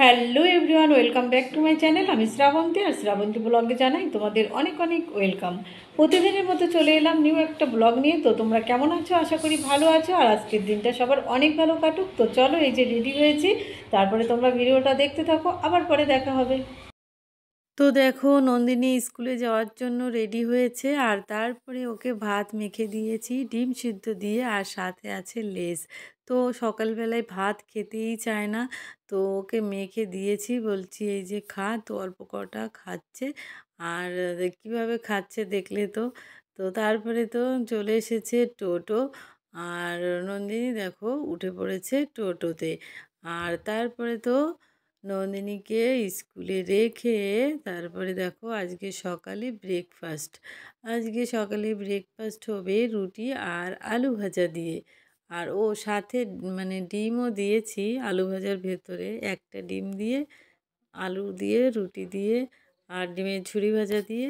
Hello everyone, welcome back to my channel. আমি শ্রাবন্তী, আর শ্রাবন্তী ব্লগে জানাই তোমাদের অনেক অনেক ওয়েলকাম। প্রতিদিনের মতো চলে এলাম নিউ একটা ব্লগ নিয়ে। তো তোমরা কেমন আছো? আশা করি ভালো আছো, আর আজকের দিনটা সবার অনেক ভালো কাটুক। তো চলো, এই যে রেডি হয়েছি, তারপরে তোমরা ভিডিওটা দেখতে থাকো, আবার পরে দেখা হবে। তো দেখো, নন্দিনী স্কুলে যাওয়ার জন্য রেডি হয়েছে, আর তারপরে ওকে ভাত মেখে দিয়েছি ডিম সিদ্ধ দিয়ে, আর সাথে আছে লেস। তো সকালবেলায় ভাত খেতেই চায় না, তো ওকে মেখে দিয়েছি, বলছি এই যে খা। তো অল্প কটা খাচ্ছে, আর কীভাবে খাচ্ছে দেখলে তো। তো তারপরে তো চলে এসেছে টোটো, আর নন্দিনী দেখো উঠে পড়েছে টোটোতে। আর তারপরে তো নন্দিনীকে স্কুলে রেখে তারপরে দেখো আজকে সকালে ব্রেকফাস্ট হবে রুটি আর আলু ভাজা দিয়ে। আর ও সাথে মানে ডিমও দিয়েছি আলু ভাজার ভেতরে, একটা ডিম দিয়ে, আলু দিয়ে, রুটি দিয়ে, আর ডিমের ঝুরি ভাজা দিয়ে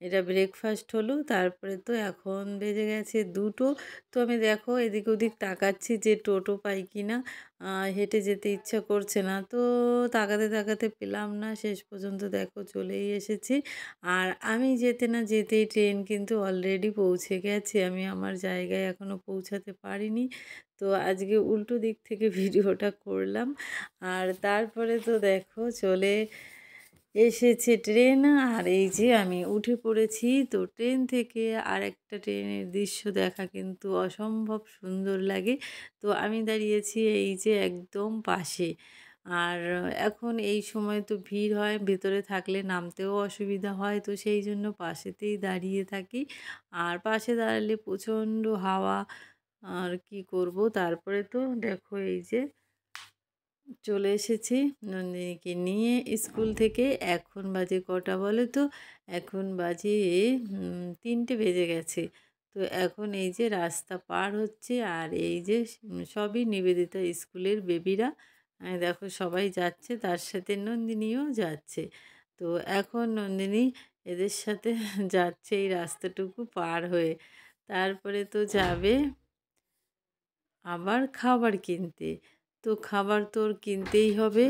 এটা ব্রেকফাস্ট হলো। তারপরে তো এখন বেজে গেছে 2টো। তো আমি দেখো এদিক ওদিক তাকাচ্ছি যে টোটো পাই কি না। হেঁটে যেতে ইচ্ছা করছে না, তো তাকাতে তাকাতে পেলাম না, শেষ পর্যন্ত দেখো চলেই এসেছি। আর আমি যেতে না যেতেই ট্রেন কিন্তু অলরেডি পৌঁছে গেছে, আমি আমার জায়গায় এখনও পৌঁছাতে পারিনি। তো আজকে উল্টো দিক থেকে ভিডিওটা করলাম। আর তারপরে তো দেখো চলে এসেছে ট্রেন, আর এই যে আমি উঠে পড়েছি। তো ট্রেন থেকে আরেকটা ট্রেনের দৃশ্য দেখা কিন্তু অসম্ভব সুন্দর লাগে। তো আমি দাঁড়িয়েছি এই যে একদম পাশে। আর এখন এই সময় তো ভিড় হয়, ভেতরে থাকলে নামতেও অসুবিধা হয়, তো সেই জন্য পাশেতেই দাঁড়িয়ে থাকি। আর পাশে দাঁড়ালে প্রচণ্ড হাওয়া, আর কি করব। তারপরে তো দেখো এই যে চলে এসেছি নন্দিনীকে নিয়ে স্কুল থেকে। এখন বাজে কটা বলো তো? এখন বাজে 3টে বেজে গেছে। তো এখন এই যে রাস্তা পার হচ্ছে, আর এই যে সবই নিবেদিতা স্কুলের বেবিরা। দেখো সবাই যাচ্ছে, তার সাথে নন্দিনীও যাচ্ছে। তো এখন নন্দিনী এদের সাথে যাচ্ছে এই রাস্তাটুকু পার হয়ে। তারপরে তো যাবে আবার খাবার কিনতে। তো খাবার তো ওর কিনতেই হবে।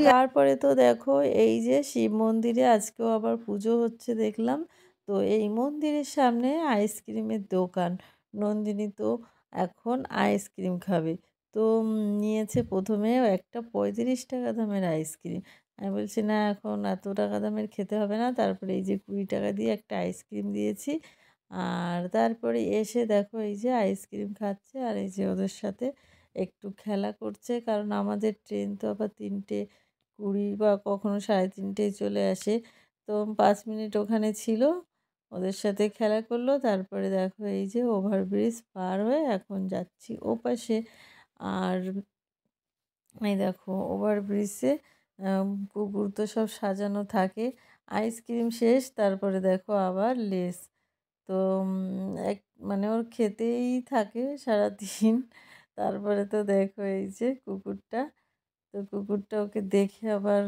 তারপরে তো দেখো এই যে শিব মন্দিরে আজকেও আবার পুজো হচ্ছে দেখলাম। তো এই মন্দিরের সামনে আইসক্রিমের দোকান। নন্দিনী তো এখন আইসক্রিম খাবে। তো নিয়েছে প্রথমে একটা 35 টাকা দামের আইসক্রিম। আমি বলছি না, এখন এত টাকা দামের খেতে হবে না। তারপরে এই যে 20 টাকা দিয়ে একটা আইসক্রিম দিয়েছি। আর তারপরে এসে দেখো এই যে আইসক্রিম খাচ্ছে, আর এই যে ওদের সাথে একটু খেলা করছে, কারণ আমাদের ট্রেন তো আবার 3টে 20 বা কখনো 3:30টায় চলে আসে। তো 5 মিনিট ওখানে ছিল, ওদের সাথে খেলা করলো। তারপরে দেখো এই যে ওভারব্রিজ পার হয়ে এখন যাচ্ছি ওপাশে। আর এই দেখো ওভারব্রিজে কুকুর তো সব সাজানো থাকে। আইসক্রিম শেষ, তারপরে দেখো আবার লেস। তো এক মানে ওর খেতেই থাকে সারাদিন। তারপরে তো দেখো এই যে কুকুরটা, তো কুকুরটা ওকে দেখে আবার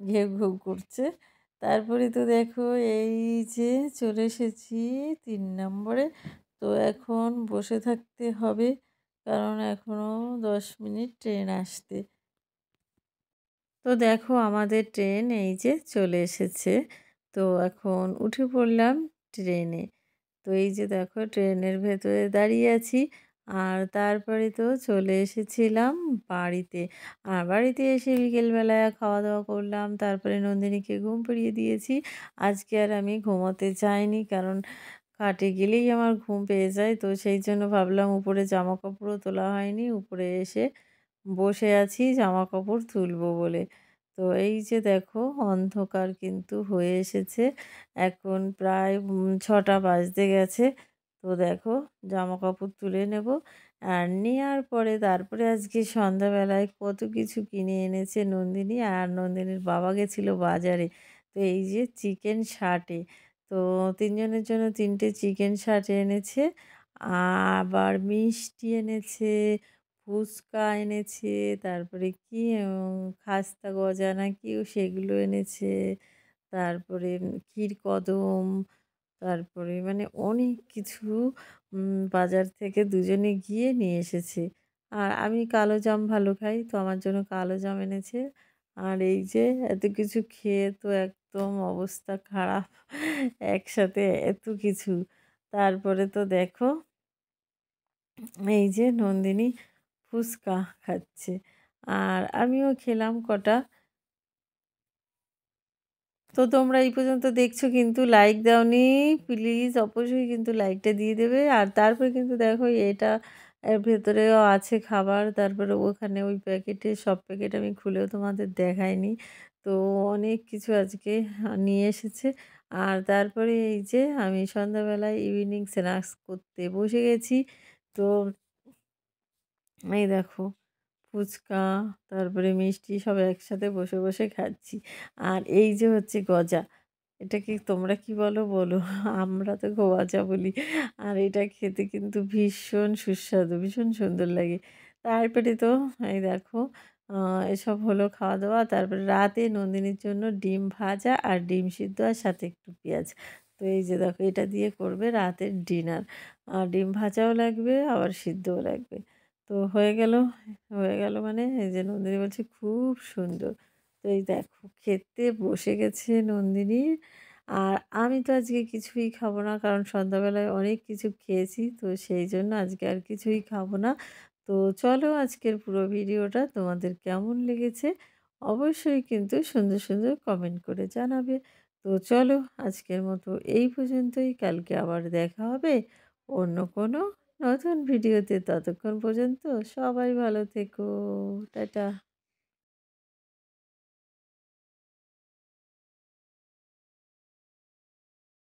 ঘেউ ঘেউ করছে। তারপরে তো দেখো এই যে চলে এসেছি 3 নম্বরে। তো এখন বসে থাকতে হবে, কারণ এখনও 10 মিনিট ট্রেন আসতে। তো দেখো আমাদের ট্রেন এই যে চলে এসেছে। তো এখন উঠে পড়লাম ট্রেনে। তো এই যে দেখো ট্রেনের ভেতরে দাঁড়িয়ে আছি। আর তারপরে তো চলে এসেছিলাম বাড়িতে। আর বাড়িতে এসে বিকেলবেলায় খাওয়া দাওয়া করলাম, তারপরে নন্দিনীকে ঘুম পাড়িয়ে দিয়েছি। আজকে আর আমি ঘুমোতে চাইনি, কারণ খাটে গেলেই আমার ঘুম পেয়ে যায়। তো সেই জন্য ভাবলাম, উপরে জামা কাপড়ও তোলা হয়নি, উপরে এসে বসে আছি জামা কাপড় তুলবো বলে। তো এই যে দেখো অন্ধকার কিন্তু হয়ে এসেছে, এখন প্রায় 6টা বাজতে গেছে। তো দেখো জামা কাপড় তুলে নেব। আর নেওয়ার পরে তারপরে আজকে সন্ধ্যাবেলায় কত কিছু কিনে এনেছে নন্দিনী, আর নন্দিনীর বাবা গেছিলো বাজারে। তো এই যে চিকেন ষাটে, তো 3জনের জন্য 3টে চিকেন ষাট এনেছে। আবার মিষ্টি এনেছে, ফুচকা এনেছে, তারপরে কি খাস্তা গজা না কি সেগুলো এনেছে। তারপরে ক্ষীরকদম, তারপরে মানে অনেক কিছু বাজার থেকে দুজনে গিয়ে নিয়ে এসেছে। আর আমি কালো জাম ভালো খাই, তো আমার জন্য কালো জাম এনেছে। আর এই যে এত কিছু খেয়ে তো একদম অবস্থা খারাপ একসাথে এত কিছু। তারপরে তো দেখো এই যে নন্দিনী ফুচকা খাচ্ছে আর আমিও খেলাম কটা। তো তোমরা এই পর্যন্ত দেখছো কিন্তু লাইক দাওনি, প্লিজ অবশ্যই কিন্তু লাইকটা দিয়ে দেবে। আর তারপরে কিন্তু দেখো এটা এর ভেতরেও আছে খাবার, তারপরে ওখানে ওই প্যাকেটে সব প্যাকেট আমি খুলেও তোমাদের দেখাইনি। তো অনেক কিছু আজকে নিয়ে এসেছে। আর তারপরে এই যে আমি সন্ধ্যাবেলায় ইভিনিং স্ন্যাক্স করতে বসে গেছি। তো এই দেখো ফুচকা, তারপরে মিষ্টি সব একসাথে বসে বসে খাচ্ছি। আর এই যে হচ্ছে গজা, এটা কি তোমরা কি বলো বলো? আমরা তো গজা বলি। আর এটা খেতে কিন্তু ভীষণ সুস্বাদু, ভীষণ সুন্দর লাগে। তারপরে তো এই দেখো এসব হলো খাওয়া দাওয়া। তারপরে রাতে নন্দিনীর জন্য ডিম ভাজা আর ডিম সিদ্ধ আর সাথে একটু পেঁয়াজ। তো এই যে দেখো এটা দিয়ে করবে রাতের ডিনার। আর ডিম ভাজাও লাগবে আবার সিদ্ধও লাগবে। তো হয়ে গেল মানে এই যে নন্দিনী বলছে খুব সুন্দর। তো এই দেখো খেতে বসে গেছে নন্দিনী। আর আমি তো আজকে কিছুই খাবো না, কারণ সন্ধ্যাবেলায় অনেক কিছু খেয়েছি, তো সেই জন্য আজকে আর কিছুই খাবো না। তো চলো আজকের পুরো ভিডিওটা তোমাদের কেমন লেগেছে অবশ্যই কিন্তু সুন্দর সুন্দর কমেন্ট করে জানাবে। তো চলো আজকের মতো এই পর্যন্তই, কালকে আবার দেখা হবে অন্য কোনো নতুন ভিডিওতে। ততক্ষণ পর্যন্ত সবাই ভালো থেকো, টাটা।